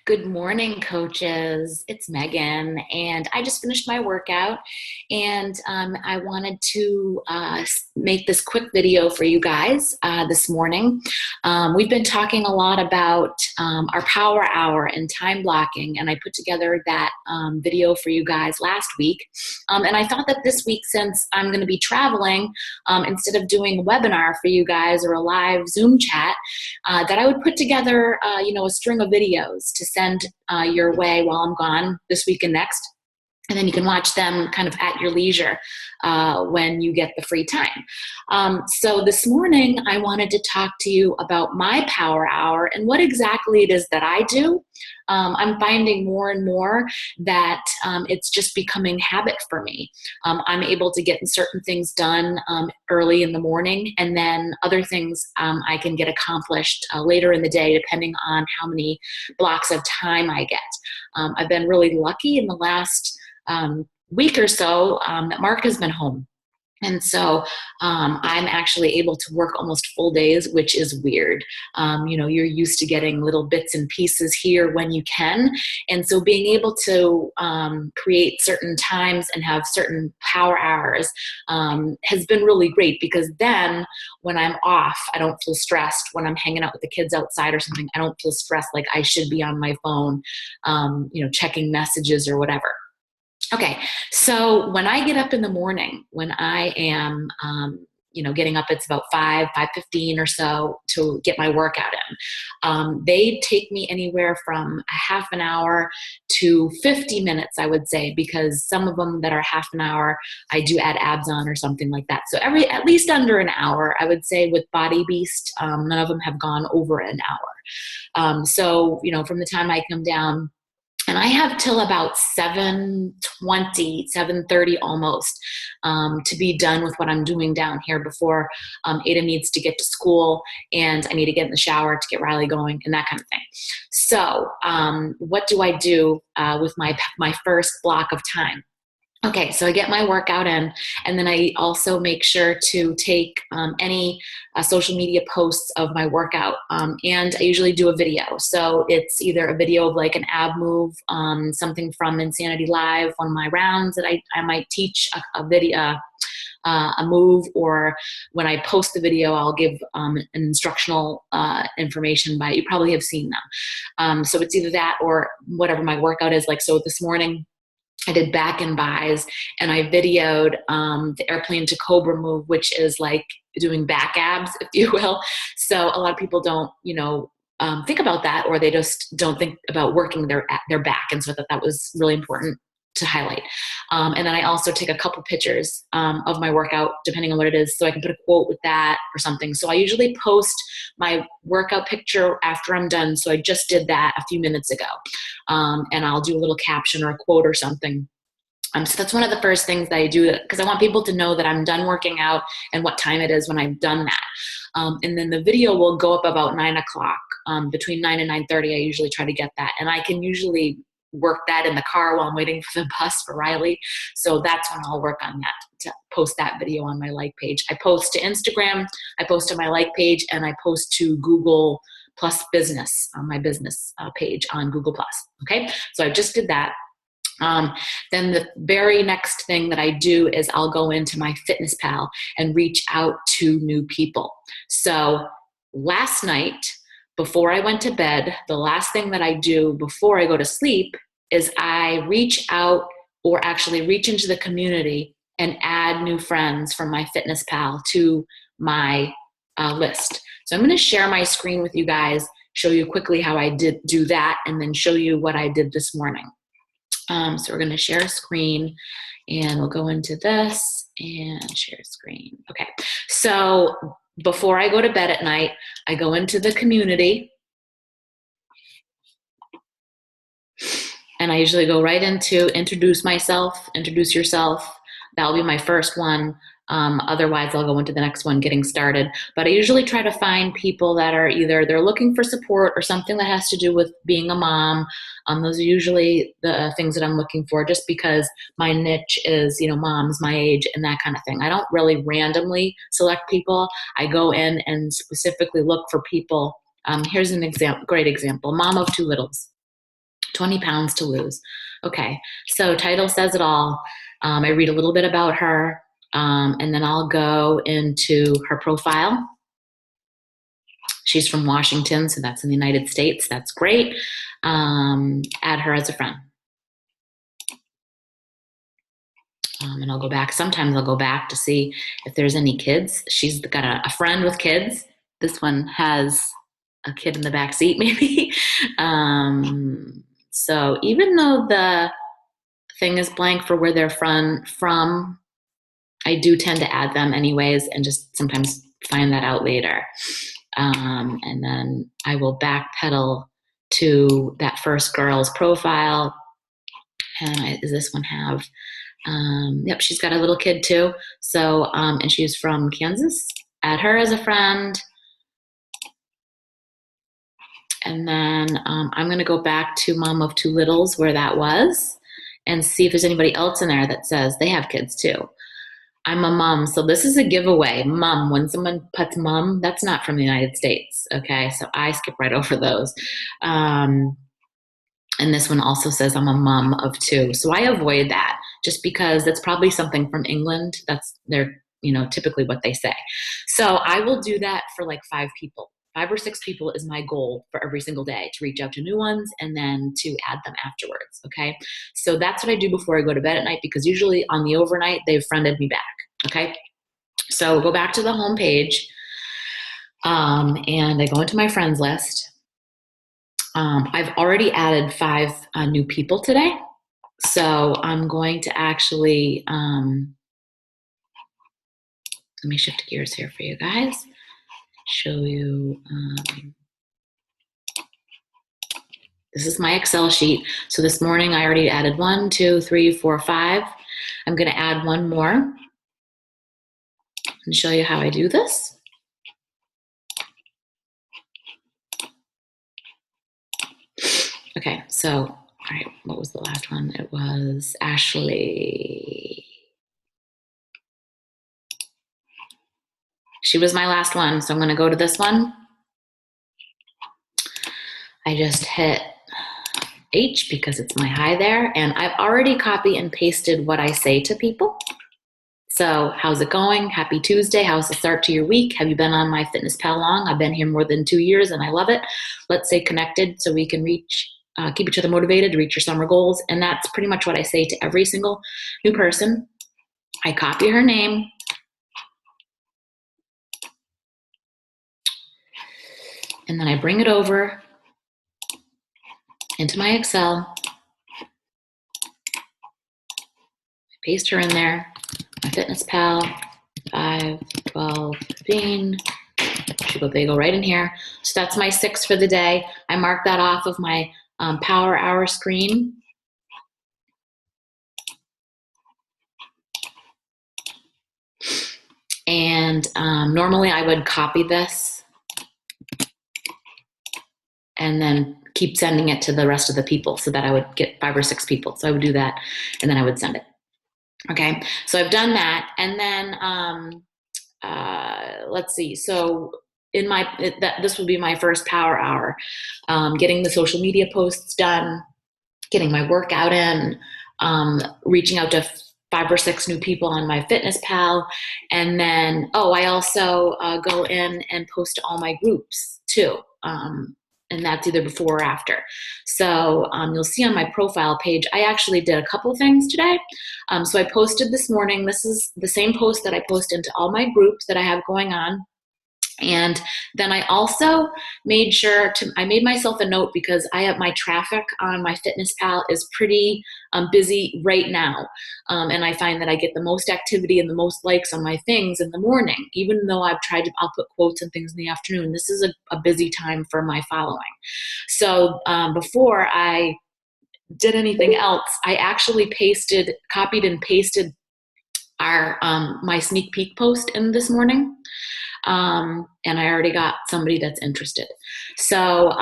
Good morning, coaches. It's Megan, and I just finished my workout, and I wanted to make this quick video for you guys this morning. We've been talking a lot about our power hour and time blocking, and I put together that video for you guys last week. And I thought that this week, since I'm going to be traveling, instead of doing a webinar for you guys or a live Zoom chat, that I would put together, a string of videos to send your way while I'm gone this week and next. And then you can watch them kind of at your leisure when you get the free time. So this morning, I wanted to talk to you about my power hour and what exactly it is that I do. I'm finding more and more that it's just becoming habit for me. I'm able to get certain things done early in the morning, and then other things I can get accomplished later in the day, depending on how many blocks of time I get. I've been really lucky in the last week or so that Mark has been home. And so I'm actually able to work almost full days, which is weird. You're used to getting little bits and pieces here when you can. And so being able to create certain times and have certain power hours has been really great, because then when I'm off, I don't feel stressed. When I'm hanging out with the kids outside or something, I don't feel stressed like I should be on my phone, checking messages or whatever. Okay, so when I get up in the morning, when I am, getting up, it's about 5:15 or so to get my workout in. They take me anywhere from a half an hour to 50 minutes, I would say, because some of them that are half an hour, I do add abs on or something like that. So at least under an hour, I would say, with Body Beast, none of them have gone over an hour. From the time I come down, and I have till about 7:20, 7:30 almost, to be done with what I'm doing down here before Ada needs to get to school, and I need to get in the shower to get Riley going and that kind of thing. So what do I do with my first block of time? Okay, so I get my workout in, and then I also make sure to take any social media posts of my workout, and I usually do a video. So it's either a video of like an ab move, something from Insanity Live, one of my rounds that I might teach a video, a move, or when I post the video, I'll give an instructional information by, you probably have seen them. So it's either that or whatever my workout is. Like, so this morning, I did back and buys, and I videoed the airplane to cobra move, which is like doing back abs, if you will. So a lot of people don't, think about that, or they just don't think about working their back. And so I thought that was really important to highlight. And then I also take a couple pictures of my workout, depending on what it is, so I can put a quote with that or something. So I usually post my workout picture after I'm done. So I just did that a few minutes ago. And I'll do a little caption or a quote or something. So that's one of the first things that I do, because I want people to know that I'm done working out and what time it is when I've done that. And then the video will go up about 9 o'clock. Between 9 and 9:30, I usually try to get that. And I can usually work that in the car while I'm waiting for the bus for Riley. So that's when I'll work on that, to post that video on my like page. I post to Instagram, I post to my like page, and I post to Google Plus Business, on my business page on Google Plus. Okay, so I just did that. Then the very next thing that I do is I'll go into my Fitness Pal and reach out to new people. So last night, before I went to bed, the last thing that I do before I go to sleep is I reach out, or actually reach into the community and add new friends from my Fitness Pal to my list. So I'm going to share my screen with you guys, show you quickly how I did do that, and then show you what I did this morning. So we're going to share a screen, and we'll go into this and share screen. Okay, so before I go to bed at night, I go into the community, and I usually go right into introduce myself, introduce yourself. That'll be my first one. Otherwise, I'll go into the next one, getting started. But I usually try to find people that are either they're looking for support or something that has to do with being a mom. Those are usually the things that I'm looking for, just because my niche is, moms my age and that kind of thing. I don't really randomly select people. I go in and specifically look for people. Here's an example, great example, mom of two littles. 20 pounds to lose. Okay, so title says it all. I read a little bit about her, and then I'll go into her profile. She's from Washington, so that's in the United States. That's great. Add her as a friend. And I'll go back. Sometimes I'll go back to see if there's any kids. She's got a friend with kids. This one has a kid in the back seat, maybe. So even though the thing is blank for where they're from, I do tend to add them anyways and just sometimes find that out later. And then I will backpedal to that first girl's profile. And does this one have, yep, she's got a little kid too. So, and she's from Kansas. Add her as a friend. And then I'm going to go back to Mom of Two Littles where that was and see if there's anybody else in there that says they have kids too. I'm a mom, so this is a giveaway. Mom, when someone puts mom, that's not from the United States, okay? So I skip right over those. And this one also says I'm a mom of two. So I avoid that just because that's probably something from England. That's their, typically what they say. So I will do that for like 5 people. 5 or 6 people is my goal for every single day, to reach out to new ones and then to add them afterwards, okay? So that's what I do before I go to bed at night, because usually on the overnight, they've friended me back, okay? So go back to the home page, and I go into my friends list. I've already added 5 new people today. So I'm going to actually, let me shift gears here for you guys. Show you, this is my Excel sheet. So this morning I already added 1, 2, 3, 4, 5. I'm going to add 1 more and show you how I do this. Okay, so, all right, what was the last one? It was Ashley. She was my last one, so I'm going to go to this one. I just hit H because it's my high there, and I've already copy and pasted what I say to people. So how's it going? Happy Tuesday. How's the start to your week? Have you been on my MyFitnessPal long? I've been here more than 2 years and I love it. Let's stay connected so we can keep each other motivated to reach your summer goals. And that's pretty much what I say to every single new person. I copy her name. And then I bring it over into my Excel. Paste her in there. MyFitnessPal, 5, 12, 15. They go right in here. So that's my 6 for the day. I mark that off of my Power Hour screen. And normally I would copy this and then keep sending it to the rest of the people so that I would get 5 or 6 people. So I would do that and then I would send it. Okay, so I've done that. And then let's see. So this will be my first Power Hour, getting the social media posts done, getting my workout in, reaching out to 5 or 6 new people on MyFitnessPal. And then, I also go in and post to all my groups too. And that's either before or after. So you'll see on my profile page, I actually did a couple of things today. So I posted this morning. This is the same post that I post into all my groups that I have going on. And then I also made I made myself a note because my traffic on MyFitnessPal is pretty busy right now. And I find that I get the most activity and the most likes on my things in the morning, even though I'll put quotes and things in the afternoon. This is a busy time for my following. So before I did anything else, I actually copied and pasted my sneak peek post in this morning. And I already got somebody that's interested. So,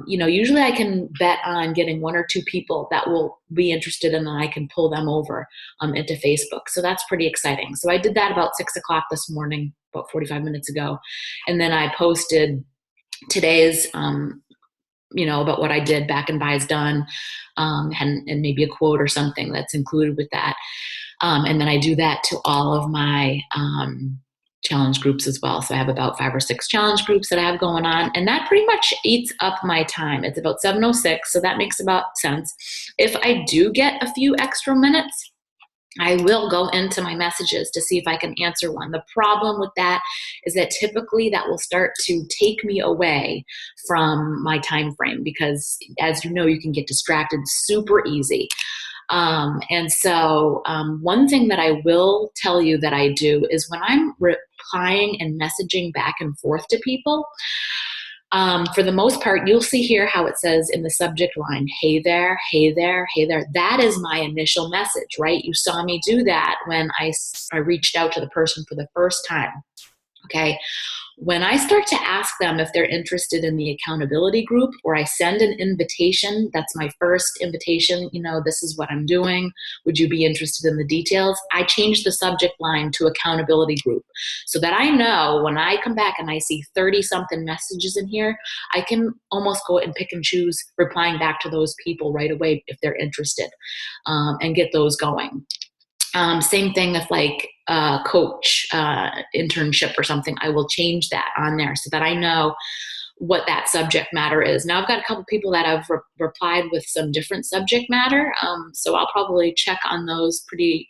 usually I can bet on getting 1 or 2 people that will be interested, and then I can pull them over into Facebook. So that's pretty exciting. So I did that about 6 o'clock this morning, about 45 minutes ago. And then I posted today's about what I did back in Buys Done, and maybe a quote or something that's included with that. And then I do that to all of my challenge groups as well. So I have about 5 or 6 challenge groups that I have going on, and that pretty much eats up my time. It's about 7:06, so that makes about sense. If I do get a few extra minutes, I will go into my messages to see if I can answer one. The problem with that is that typically that will start to take me away from my time frame, because as you know, you can get distracted super easy. And so one thing that I will tell you that I do is when I'm replying and messaging back and forth to people, for the most part, you'll see here how it says in the subject line, hey there, hey there, hey there. That is my initial message, right? You saw me do that when I reached out to the person for the first time, okay? When I start to ask them if they're interested in the accountability group, or I send an invitation, that's my first invitation, this is what I'm doing, would you be interested in the details? I change the subject line to accountability group, so that I know when I come back and I see 30 something messages in here, I can almost go and pick and choose replying back to those people right away if they're interested, and get those going. Same thing if like coach internship or something, I will change that on there so that I know what that subject matter is. Now I've got a couple people that have replied with some different subject matter, so I'll probably check on those pretty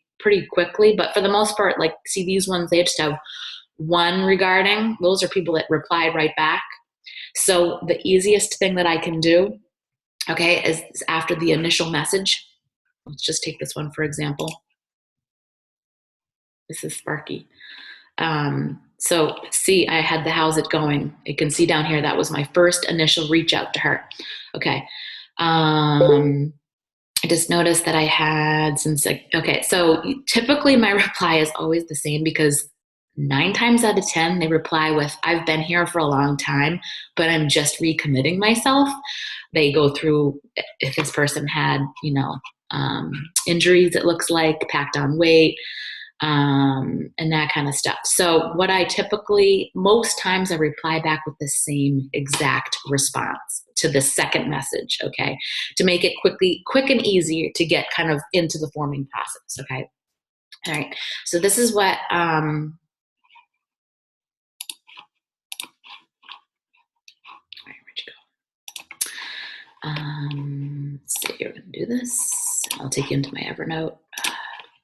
quickly. But for the most part, like, see these ones, they just have one regarding. Those are people that replied right back. So the easiest thing that I can do, okay, is after the initial message. Let's just take this one for example. This is Sparky. So see, I had the how's it going. You can see down here, that was my first initial reach out to her. Okay. I just noticed that I had some sick. Okay. So typically my reply is always the same, because 9 times out of 10, they reply with, I've been here for a long time, but I'm just recommitting myself. They go through if this person had, injuries, it looks like, packed on weight, and that kind of stuff. So what I typically, most times I reply back with the same exact response to the second message, okay, to make it quick and easy to get kind of into the forming process, okay. All right, so this is what, where'd you go? Let's see, you're gonna do this. I'll take you into my Evernote.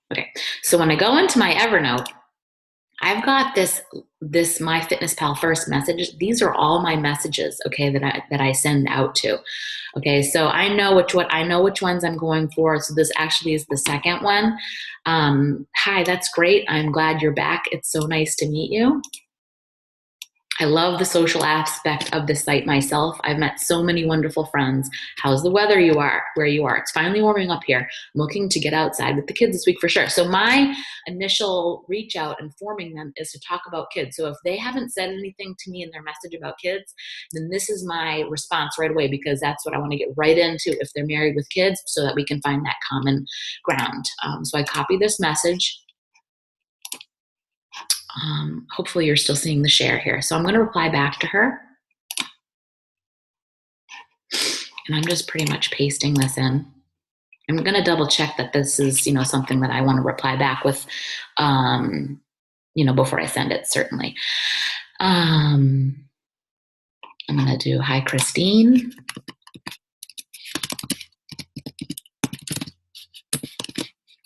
Okay, so when I go into my Evernote, I've got this MyFitnessPal first message. These are all my messages, okay, that I send out to. Okay, so I know which ones I'm going for. So this actually is the second one. Hi, that's great. I'm glad you're back. It's so nice to meet you. I love the social aspect of this site myself. I've met so many wonderful friends. How's the weather where you are? It's finally warming up here. I'm looking to get outside with the kids this week for sure. So my initial reach out and forming them is to talk about kids. So if they haven't said anything to me in their message about kids, then this is my response right away, because that's what I want to get right into if they're married with kids, so that we can find that common ground. So I copy this message. Hopefully you're still seeing the share here. So I'm going to reply back to her. And I'm just pretty much pasting this in. I'm going to double check that this is, something that I want to reply back with, before I send it, certainly. I'm going to do, hi, Christine.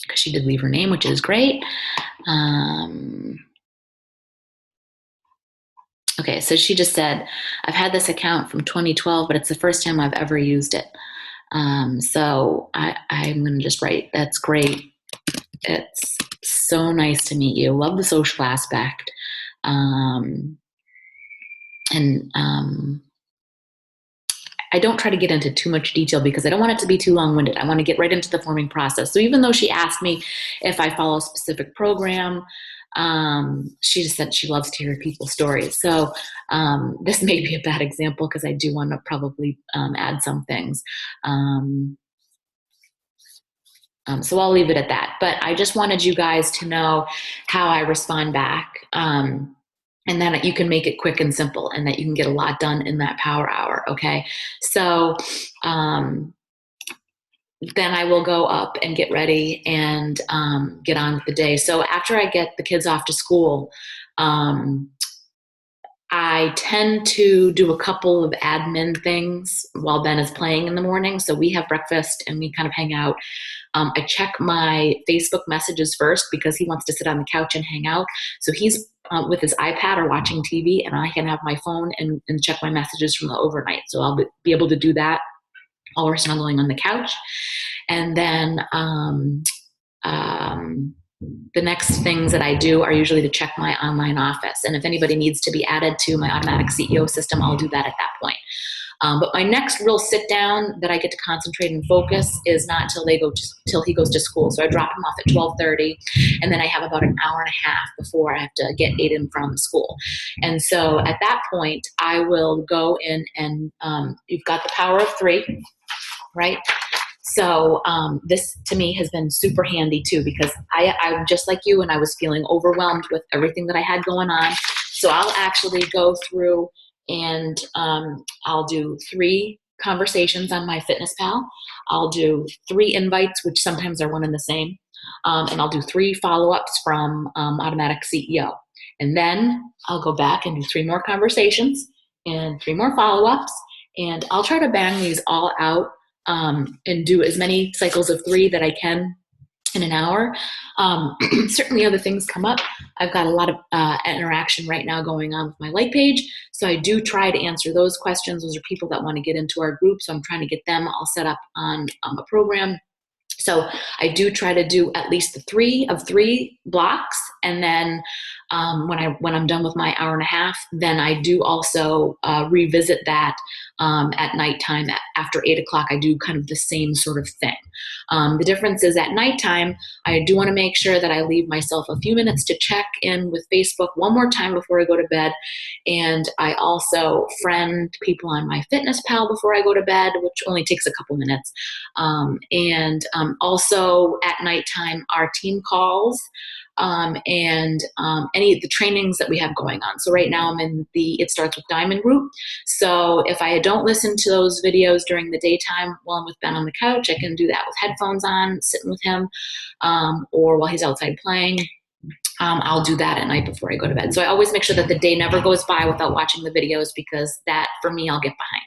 Because she did leave her name, which is great. Okay, so she just said, I've had this account from 2012, but it's the first time I've ever used it. So I'm going to just write, that's great. It's so nice to meet you. Love the social aspect. I don't try to get into too much detail because I don't want it to be too long-winded. I want to get right into the forming process. So even though she asked me if I follow a specific program, she just said she loves to hear people's stories. So this may be a bad example because I do want to probably add some things. So I'll leave it at that. But I just wanted you guys to know how I respond back. and that you can make it quick and simple, and that you can get a lot done in that power hour. Okay. So, then I will go up and get ready and get on with the day. So after I get the kids off to school, I tend to do a couple of admin things while Ben is playing in the morning. So we have breakfast and we kind of hang out. I check my Facebook messages first because he wants to sit on the couch and hang out. So he's with his iPad or watching TV, and I can have my phone and check my messages from the overnight. So I'll be able to do that while we're snuggling on the couch. And then the next things that I do are usually to check my online office. And if anybody needs to be added to my automatic CEO system, I'll do that at that point. But my next real sit down that I get to concentrate and focus is not till he goes to school. So I drop him off at 12:30, and then I have about an hour and a half before I have to get Aiden from school. And so at that point, I will go in and you've got the power of three, right? So this to me has been super handy too, because I'm just like you, and I was feeling overwhelmed with everything that I had going on. So I'll actually go through and I'll do 3 conversations on MyFitnessPal. I'll do 3 invites, which sometimes are one and the same. And I'll do 3 follow-ups from Automatic CEO. And then I'll go back and do 3 more conversations and 3 more follow-ups. And I'll try to bang these all out and do as many cycles of 3 that I can in an hour. Certainly other things come up. I've got a lot of interaction right now going on with my like page. So I do try to answer those questions. Those are people that want to get into our group. So I'm trying to get them all set up on a program. So I do try to do at least the 3 of 3 blocks. And then when I'm done with my hour and a half, then I do also revisit that at nighttime. After 8 o'clock, I do kind of the same sort of thing. The difference is at nighttime, I do want to make sure that I leave myself a few minutes to check in with Facebook one more time before I go to bed. And I also friend people on MyFitnessPal before I go to bed, which only takes a couple minutes. Also at nighttime, our team calls and any of the trainings that we have going on. So right now I'm in the It Starts with Diamond group. So if I don't listen to those videos during the daytime while I'm with Ben on the couch, I can do that with headphones on, sitting with him, or while he's outside playing. I'll do that at night before I go to bed. So I always make sure that the day never goes by without watching the videos, because that, for me, I'll get behind.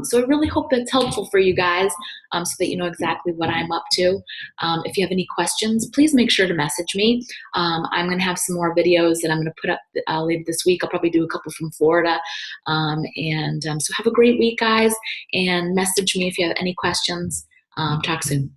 So I really hope that's helpful for you guys, so that you know exactly what I'm up to. If you have any questions, please make sure to message me. I'm going to have some more videos that I'm going to put up later this week. I'll probably do a couple from Florida. So have a great week, guys, and message me if you have any questions. Talk soon.